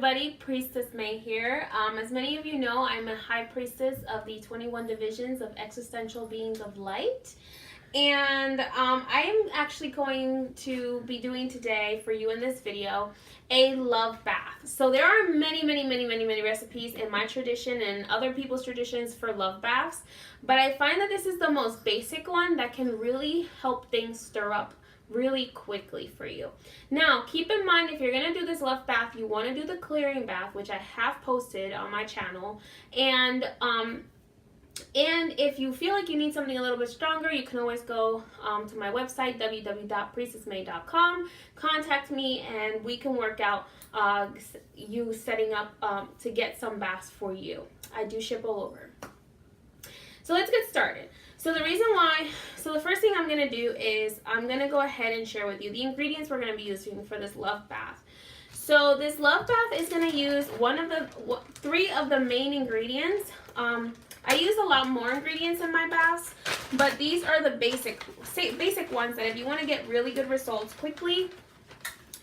everybody, Priestess May here. As many of you know, I'm a High Priestess of the 21 Divisions of Existential Beings of Light. And I am actually going to be doing today for you in this video a love bath. So there are many recipes in my tradition and other people's traditions for love baths. But I find that this is the most basic one that can really help things stir up really quickly for you. Now, keep in mind, if you're going to do this love bath, you want to do the clearing bath, which I have posted on my channel. And if you feel like you need something a little bit stronger, you can always go to my website, www.priestessmay.com. Contact me and we can work out you setting up to get some baths for you. I do ship all over. So let's get started. So the first thing I'm going to do is I'm going to go ahead and share with you the ingredients we're going to be using for this love bath. So this love bath is going to use three of the main ingredients. I use a lot more ingredients in my baths, but these are the basic ones that if you want to get really good results quickly,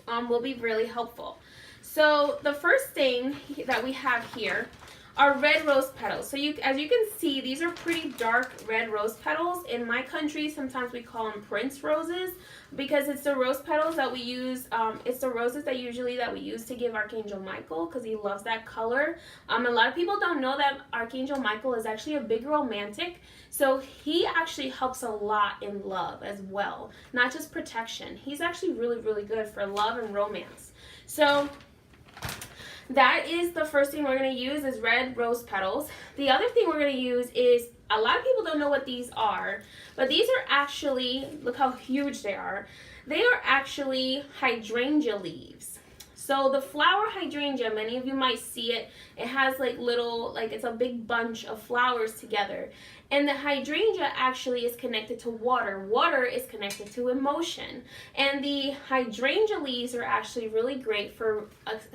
will be really helpful. So the first thing that we have here are red rose petals. So as you can see, these are pretty dark red rose petals. In my country, sometimes we call them prince roses because it's the rose petals that we use. It's the roses that we use to give Archangel Michael because he loves that color. A lot of people don't know that Archangel Michael is actually a big romantic. So he actually helps a lot in love as well, not just protection. He's actually really good for love and romance. So that is the first thing we're going to use is red rose petals. The other thing we're going to use is, a lot of people don't know what these are, but these are actually, look how huge they are. They are actually hydrangea leaves. So the flower hydrangea, many of you might see it. It has it's a big bunch of flowers together. And the hydrangea actually is connected to water. Water is connected to emotion. And the hydrangea leaves are actually really great for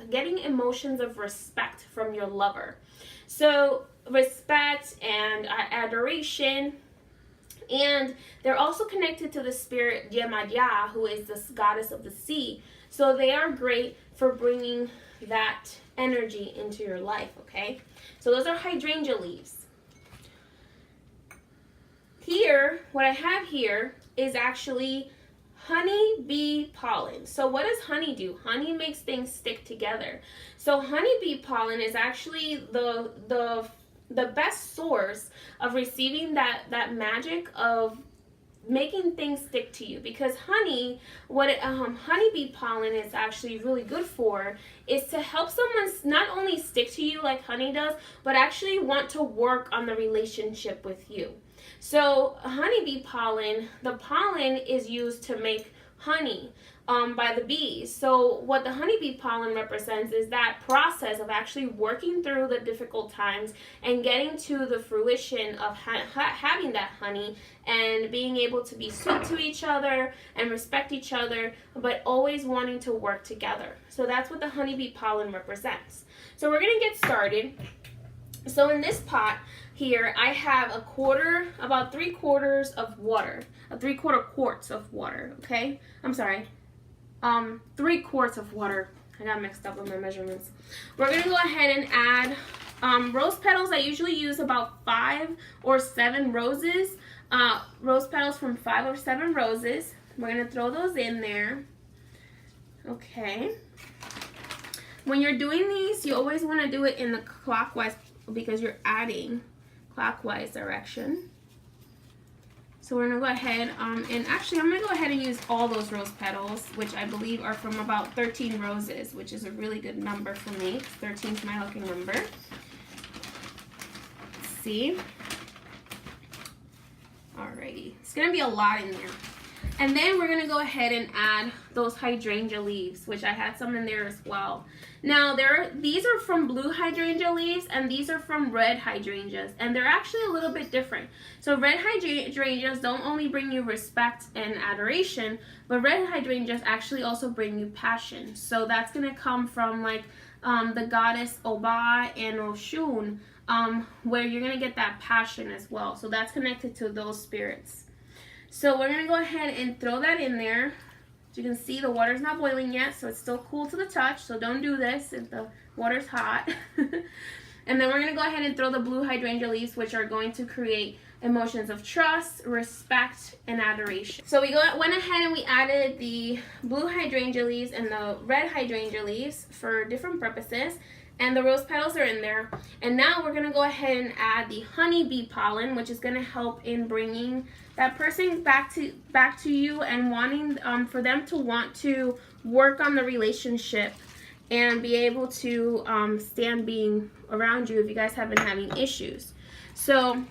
getting emotions of respect from your lover. So respect and adoration. And they're also connected to the spirit Yemaya, who is the goddess of the sea. So they are great for bringing that energy into your life, okay? So those are hydrangea leaves. Here, what I have here is actually honey bee pollen. So what does honey do? Honey makes things stick together. So honey bee pollen is actually the best source of receiving that magic of making things stick to you, because honey, honeybee pollen is actually really good for is to help someone not only stick to you like honey does, but actually want to work on the relationship with you. So honeybee pollen, the pollen is used to make honey by the bees. So what the honeybee pollen represents is that process of actually working through the difficult times and getting to the fruition of having that honey and being able to be sweet to each other and respect each other, but always wanting to work together. So that's what the honeybee pollen represents. So we're going to get started. So in this pot here, I have about 3/4 of water, 3/4 quarts of water, okay? I'm sorry. 3 quarts of water. I got mixed up with my measurements. We're going to go ahead and add rose petals. I usually use about 5 or 7 roses. Rose petals from 5 or 7 roses. We're going to throw those in there. Okay. When you're doing these, you always want to do it in the clockwise because you're adding clockwise direction. So we're going to go ahead, and actually I'm going to go ahead and use all those rose petals, which I believe are from about 13 roses, which is a really good number for me. 13 is my lucky number. Let's see. Alrighty. It's going to be a lot in there. And then we're going to go ahead and add those hydrangea leaves, which I had some in there as well. Now, these are from blue hydrangea leaves, and these are from red hydrangeas, and they're actually a little bit different. So red hydrangeas don't only bring you respect and adoration, but red hydrangeas actually also bring you passion. So that's going to come from the goddess Oba and Oshun, where you're going to get that passion as well. So that's connected to those spirits. So we're going to go ahead and throw that in there. As you can see, the water's not boiling yet, so it's still cool to the touch, so don't do this if the water's hot. And then we're going to go ahead and throw the blue hydrangea leaves, which are going to create emotions of trust, respect, and adoration. So we went ahead and we added the blue hydrangea leaves and the red hydrangea leaves for different purposes. And the rose petals are in there. And now we're going to go ahead and add the honey bee pollen, which is going to help in bringing that person back to you and wanting for them to want to work on the relationship and be able to stand being around you if you guys have been having issues. So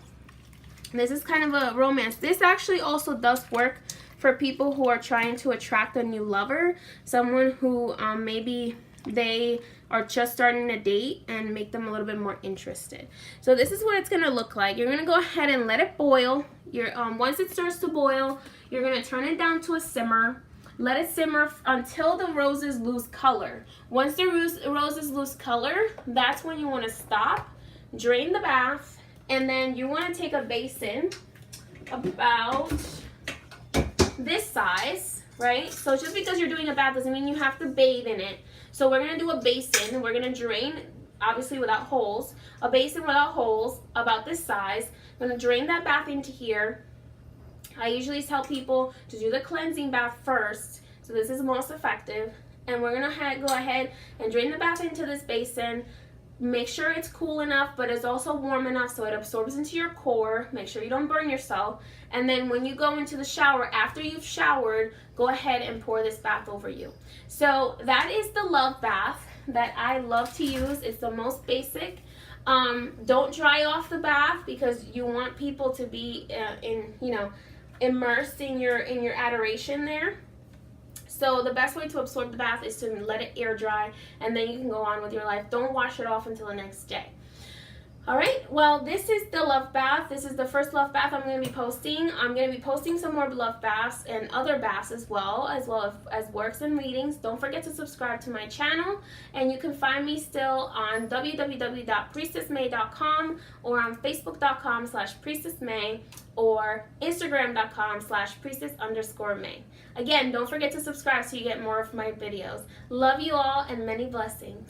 this is kind of a romance. This actually also does work for people who are trying to attract a new lover, someone who maybe they are just starting a date, and make them a little bit more interested. So this is what it's gonna look like. You're gonna go ahead and let it boil. Once it starts to boil, you're gonna turn it down to a simmer. Let it simmer until the roses lose color. Once the roses lose color, that's when you want to stop, drain the bath, and then you want to take a basin about this size, right? So just because you're doing a bath doesn't mean you have to bathe in it. So we're going to do a basin. We're going to drain, obviously without holes, a basin without holes about this size. I'm going to drain that bath into here. I usually tell people to do the cleansing bath first, so this is most effective. And we're going to go ahead and drain the bath into this basin. Make sure it's cool enough, but it's also warm enough so it absorbs into your core. Make sure you don't burn yourself. And then when you go into the shower, after you've showered, go ahead and pour this bath over you. So that is the love bath that I love to use. It's the most basic. Don't dry off the bath because you want people to be immersed in your adoration there. So the best way to absorb the bath is to let it air dry, and then you can go on with your life. Don't wash it off until the next day. All right, well, this is the love bath. This is the first love bath I'm going to be posting. I'm going to be posting some more love baths and other baths as well as works and readings. Don't forget to subscribe to my channel, and you can find me still on www.priestessmay.com or on facebook.com/priestessmay or instagram.com/priestess_may. Again, don't forget to subscribe so you get more of my videos. Love you all and many blessings.